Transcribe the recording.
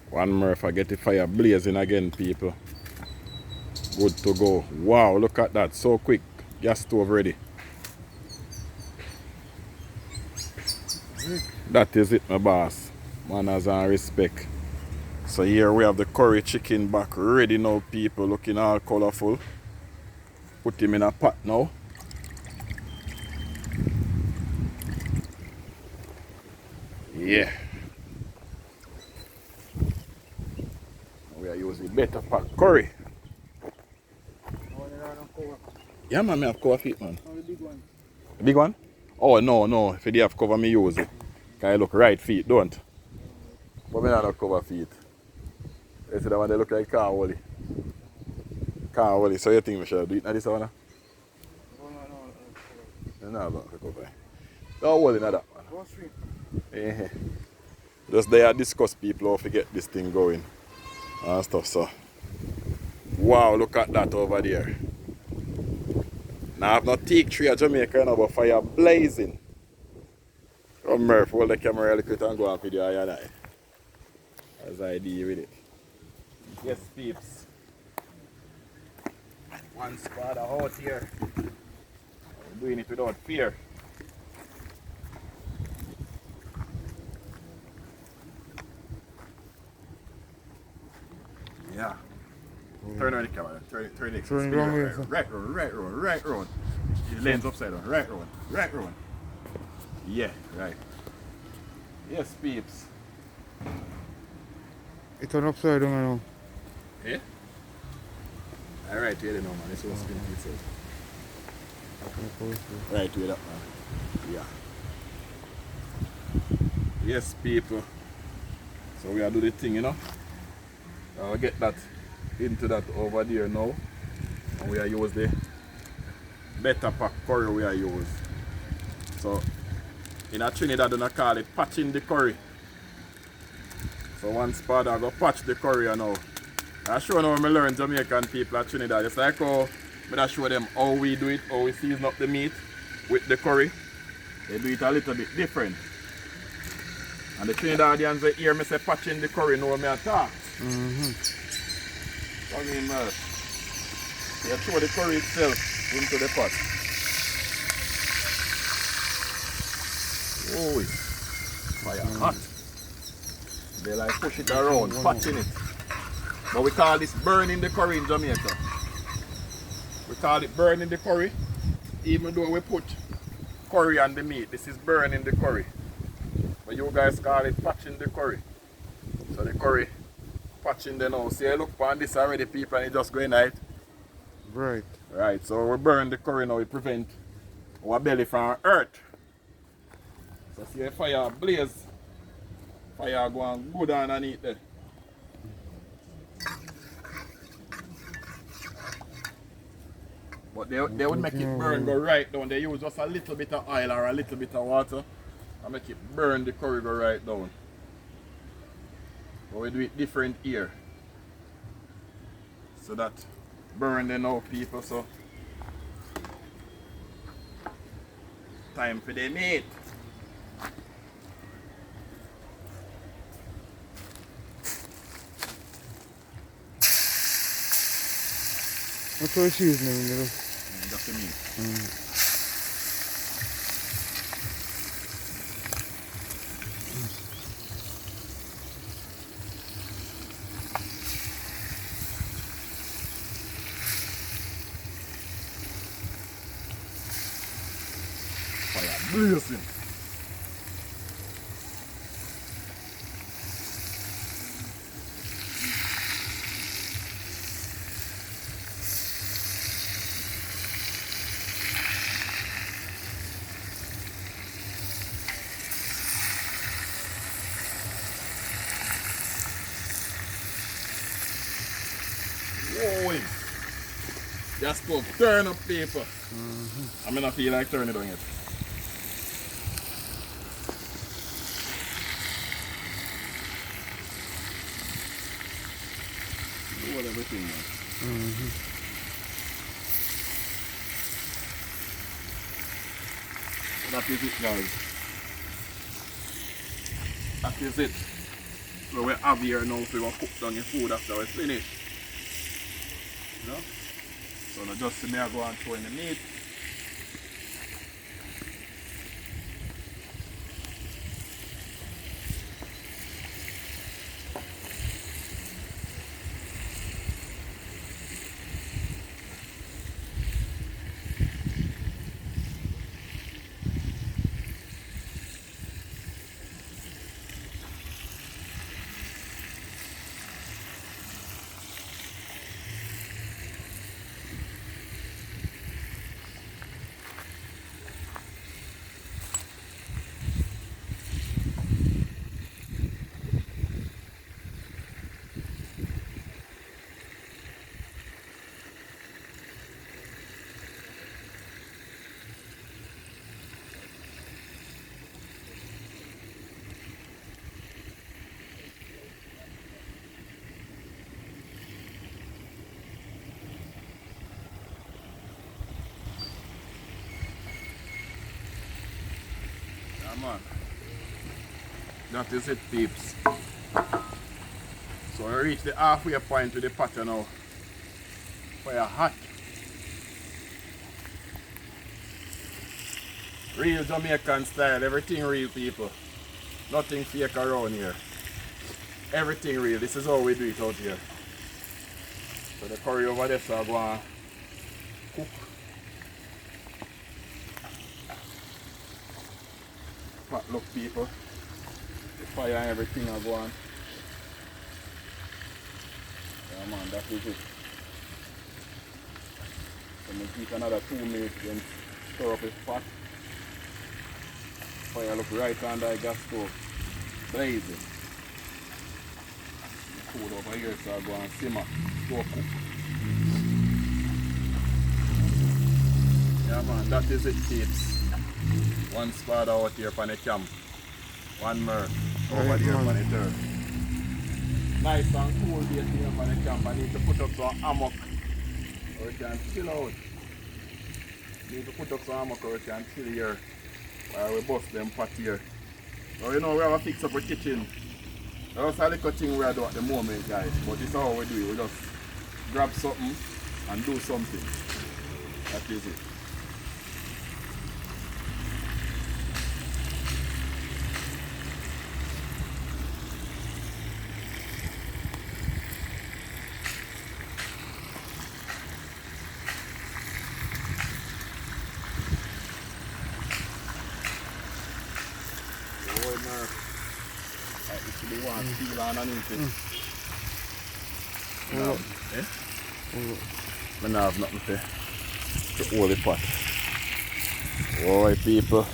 One more if I get the fire blazing again, people. Good to go. Wow, look at that. So quick. Gas stove ready. That is it, my boss. Manners and respect. So here we have the curry chicken back ready now, people. Looking all colorful. Put him in a pot now. Yeah. We are using better pack curry. Yeah, man, I have cover feet, man. Oh, the big one. The big one? Oh, no. If they have cover, me use it. Can I look right feet, don't? But me not have cover feet. You see that one, they look like car wally. Car wally. So you think we should do it now this one? No. No, no, no, cover. Don't hold in that, man. Go straight. Yeah. Just there discuss people how to get this thing going and stuff, so. Wow, look at that over there. Now I have no teak tree at Jamaica, you know, but fire blazing. Come Murph, hold the camera a little bit and go on video and I. As I deal with it. Yes, peeps. One squad out here. I'm doing it without fear. Yeah. Turn on the camera. Turn it. Turn it wrong way, sir. Right round. The lens upside down. Right round. Yeah, right. Yes, peeps. It's an upside down now. Eh? Alright, here now, man. This one's spinning itself. Right, way up, man. Yeah. Yes, people. So we are do the thing, you know. I'll get that into that over there now. And we are use the better pack curry we are use. So in a Trinidad they call it patching the curry. So one spot I go patch the curry now. I show them how I learn Jamaican people at Trinidad. It's like how I show them how we do it, how we season up the meat with the curry. They do it a little bit different. And the Trinidadians they hear me say patching the curry, know me attack. I mean, you throw the curry itself into the pot. Oh, fire hot. They like push it around, patching it. But we call this burning the curry in Jamaica. We call it burning the curry. Even though we put curry on the meat, this is burning the curry. But you guys call it patching the curry. So the curry patching the now. See, I look on this already, people, and it just going out. Right. Right, so we burn the curry now, we prevent our belly from hurt. So see the fire blaze. Fire going good underneath there. But they would make it burn go right down. They use just a little bit of oil or a little bit of water and make it burn the curry go right down. But we do it different here. So that burn them now, people. So time for the meat. That's what she's name, That's the meat. Fire blazing. Whoa, just to turn up, people. I'm gonna feel like turning it on yet. Do everything, man. That is it, guys. That is it. So we have here now if we go cook down your food after we finish. You know? So now just see me I go and throw in the meat. Man. That is it, peeps. So we reach the halfway point with the pot now. Fire hot. Real Jamaican style, everything real, people. Nothing fake around here. Everything real. This is how we do it out here. So the curry over there, so I go and cook. Pot look, people. The fire and everything are going. Yeah man, that is it. So we keep another 2 minutes, then stir up the pot. Fire look right under the gas stove. Blazing. The food over here, so I go and simmer. Go cook. Yeah man, that is it, peeps. One spot out here on the camp. One more over there on the dirt. Nice and cool day here on the camp. I need to put up some hammock so we can chill out. Need to put up some hammock so we can chill here while we bust them pot here. So you know we have to fix up our kitchen. That's a little thing we are doing at the moment, guys. But this is how we do it. We just grab something and do something. That is it. Actually want to peel underneath it. I don't have nothing to hold the pot. Alright, people.